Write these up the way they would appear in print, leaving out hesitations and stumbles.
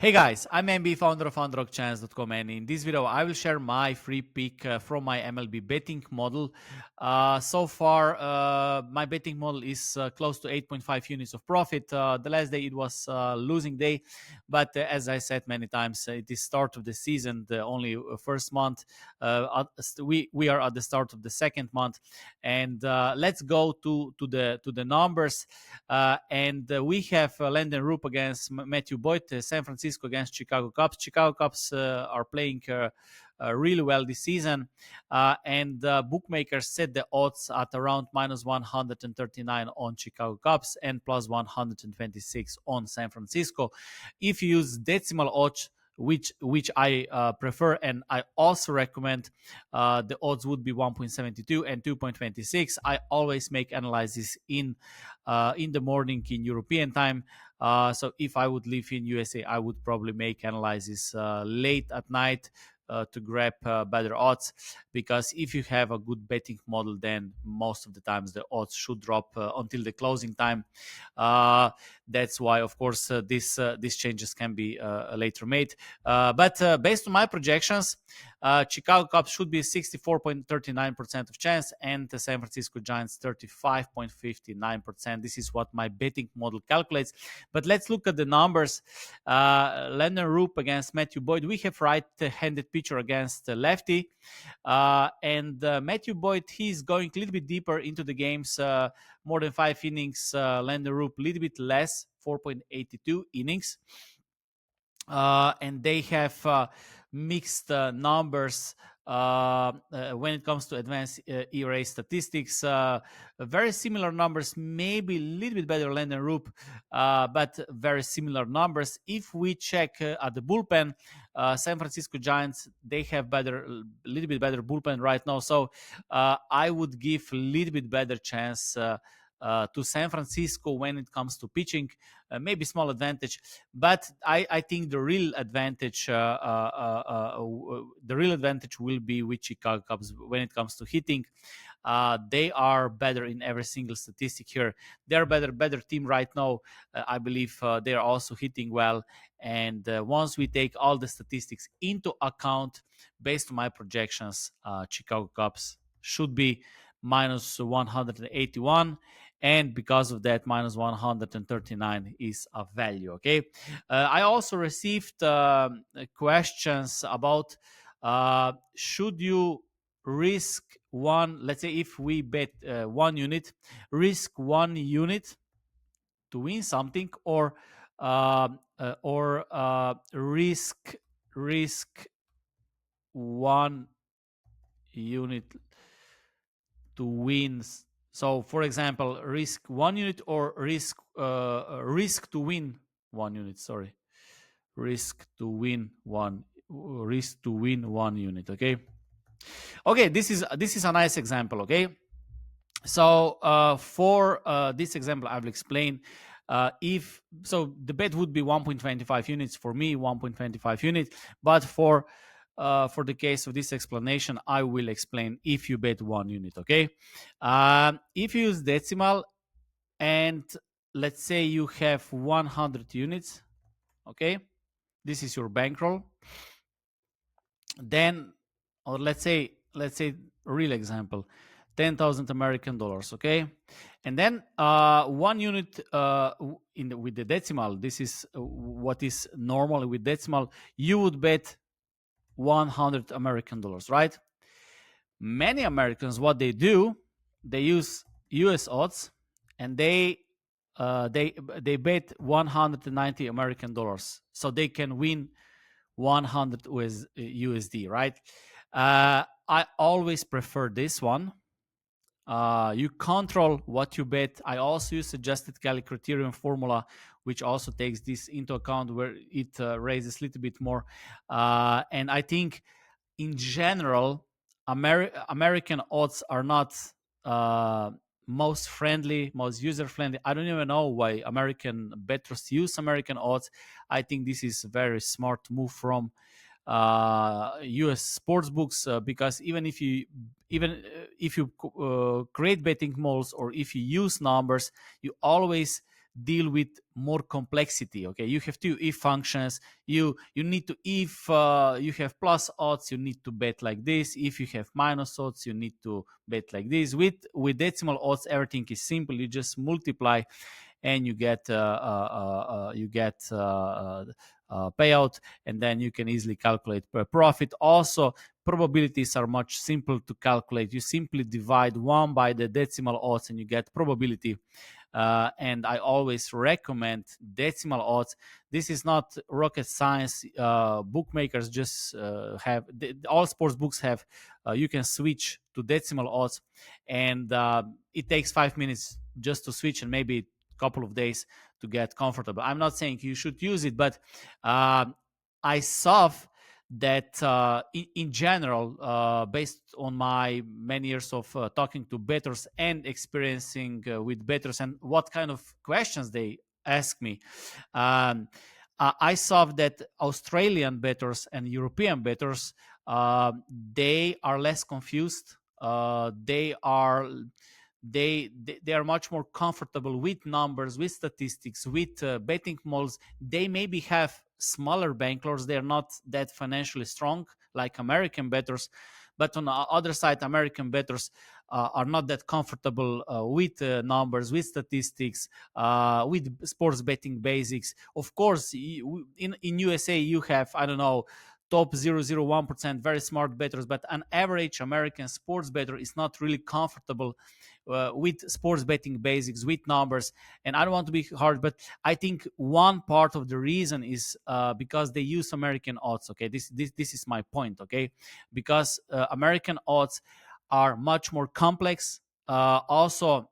Hey guys, I'm MB, founder of underdogchance.com, and in this video I will share my free pick from my MLB betting model. So far, my betting model is close to 8.5 units of profit. The last day it was losing day, but as I said many times, it is start of the season, the only first month. We are at the start of the second month, and let's go to the numbers. We have Landon Roop against Matthew Boyd, San Francisco against Chicago Cubs. Chicago Cubs are playing really well this season, and bookmakers set the odds at around minus 139 on Chicago Cubs and plus 126 on San Francisco. If you use decimal odds, which I prefer, and I also recommend, the odds would be 1.72 and 2.26. I always make analysis in the morning in European time. So if I would live in USA, I would probably make analysis late at night to grab better odds, because if you have a good betting model, then most of the times the odds should drop until the closing time. That's why, of course, these changes can be later made. But based on my projections, Chicago Cubs should be 64.39% of chance, and the San Francisco Giants 35.59%. This is what my betting model calculates. But let's look at the numbers. Landon Roop against Matthew Boyd. We have right-handed pitcher against lefty, and Matthew Boyd, he's going a little bit deeper into the games, more than 5 innings. Landon Roop a little bit less, 4.82 innings. And they have mixed numbers when it comes to advanced ERA statistics. Very similar numbers, maybe a little bit better Landon Roop, but very similar numbers. If we check at the bullpen, San Francisco Giants, they have a little bit better bullpen right now. So I would give a little bit better chance to San Francisco when it comes to pitching. Maybe small advantage, but I think the real advantage will be with Chicago Cubs when it comes to hitting. They are better in every single statistic here. They're better team right now. I believe they are also hitting well. And once we take all the statistics into account, based on my projections, Chicago Cubs should be minus 181, and because of that, minus 139 is a value. Okay. I also received questions about should you risk one, let's say if we bet 1 unit, risk 1 unit to win something, or risk 1 unit to win. So, for example, risk 1 unit or risk to win 1 unit. Sorry, risk to win 1 unit. Okay, this is a nice example. Okay, so for this example, I will explain. If so, the bet would be 1.25 units for me, 1.25 units, but for the case of this explanation, I will explain if you bet 1 unit. Okay, if you use decimal, and let's say you have 100 units. Okay, this is your bankroll. Then, or let's say real example, 10,000 American dollars. Okay, and then 1 unit with the decimal. This is what is normally with decimal. You would bet 100 American dollars, right? Many Americans, what they do, they use US odds, and they bet 190 American dollars, so they can win 100 USD, right? I always prefer this one. You control what you bet. I also use adjusted Kelly criterion formula, which also takes this into account, where it raises a little bit more. And I think in general, American odds are not most friendly, most user friendly. I don't even know why American bettors use American odds. I think this is a very smart move from US sports books, because even if you create betting models, or if you use numbers, you always deal with more complexity. Okay, you have two if functions. You need to, if you have plus odds, you need to bet like this. If you have minus odds, you need to bet like this. With decimal odds, everything is simple. You just multiply and you get payout, and then you can easily calculate per profit. Also, probabilities are much simple to calculate. You simply divide one by the decimal odds and you get probability. And I always recommend decimal odds. This is not rocket science. Bookmakers just have, all sports books have, you can switch to decimal odds, and it takes 5 minutes just to switch, and maybe a couple of days to get comfortable. I'm not saying you should use it, but uh, I saw that in general, based on my many years of talking to bettors and experiencing with bettors and what kind of questions they ask me, um, I saw that Australian bettors and European bettors, uh, they are less confused. They are much more comfortable with numbers, with statistics, with betting models. They maybe have smaller banklors. They're not that financially strong like American bettors, but on the other side, American bettors are not that comfortable with numbers, with statistics, with sports betting basics. Of course, in USA you have, I don't know, top 0.001% very smart bettors, but an average American sports bettor is not really comfortable with sports betting basics, with numbers. And I don't want to be hard, but I think one part of the reason is because they use American odds. Okay, this is my point. Okay, because American odds are much more complex. Also,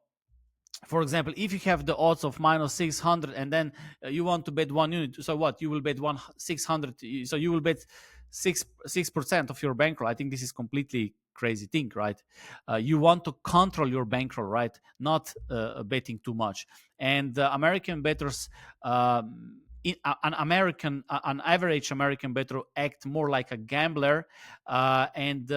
for example, if you have the odds of minus 600 and then you want to bet 1 unit, so what, you will bet 600, so you will bet 6% of your bankroll. I think this is completely crazy thing, right? You want to control your bankroll, right? Not betting too much. And American bettors, an average American bettor act more like a gambler. And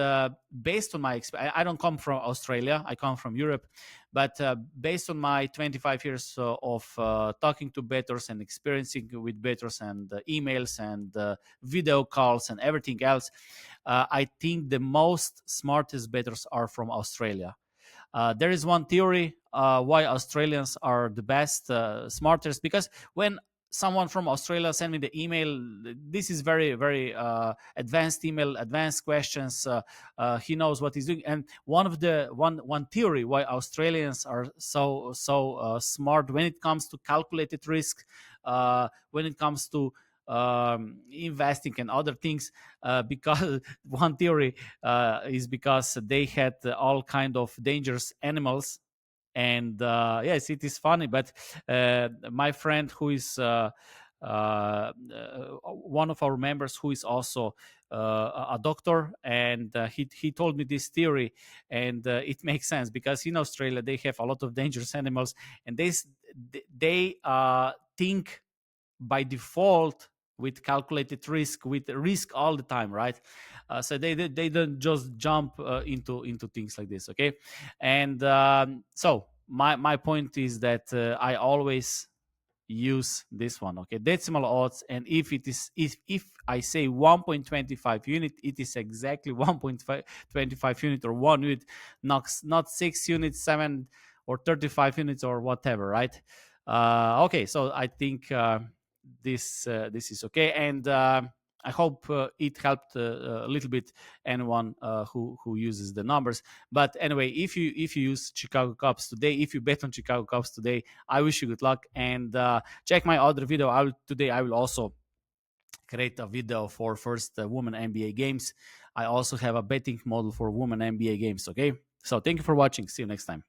based on my experience, I don't come from Australia, I come from Europe, but based on my 25 years of talking to bettors and experiencing with bettors and emails and video calls and everything else, I think the most smartest bettors are from Australia. There is one theory why Australians are the best, smartest, because when someone from Australia sent me the email, this is very, very advanced email, advanced questions. He knows what he's doing, and one theory why Australians are so smart when it comes to calculated risk, when it comes to investing and other things, because one theory is because they had all kind of dangerous animals. And yes, it is funny, but my friend who is one of our members, who is also a doctor, and he told me this theory, and it makes sense, because in Australia they have a lot of dangerous animals, and they think by default with calculated risk, with risk all the time, right? So they don't just jump into things like this. Okay, and so my point is that I always use this one. Okay, decimal odds, and if it is, if I say 1.25 unit, it is exactly 1.25 unit or 1 unit, not 6 units, 7 or 35 units or whatever, right? Okay, so I think this is okay, and I hope it helped a little bit anyone who uses the numbers. But anyway, if you use Chicago Cubs today, if you bet on Chicago Cubs today, I wish you good luck, and check my other video. I will also create a video for first women NBA games. I also have a betting model for women NBA games. Okay, so thank you for watching. See you next time.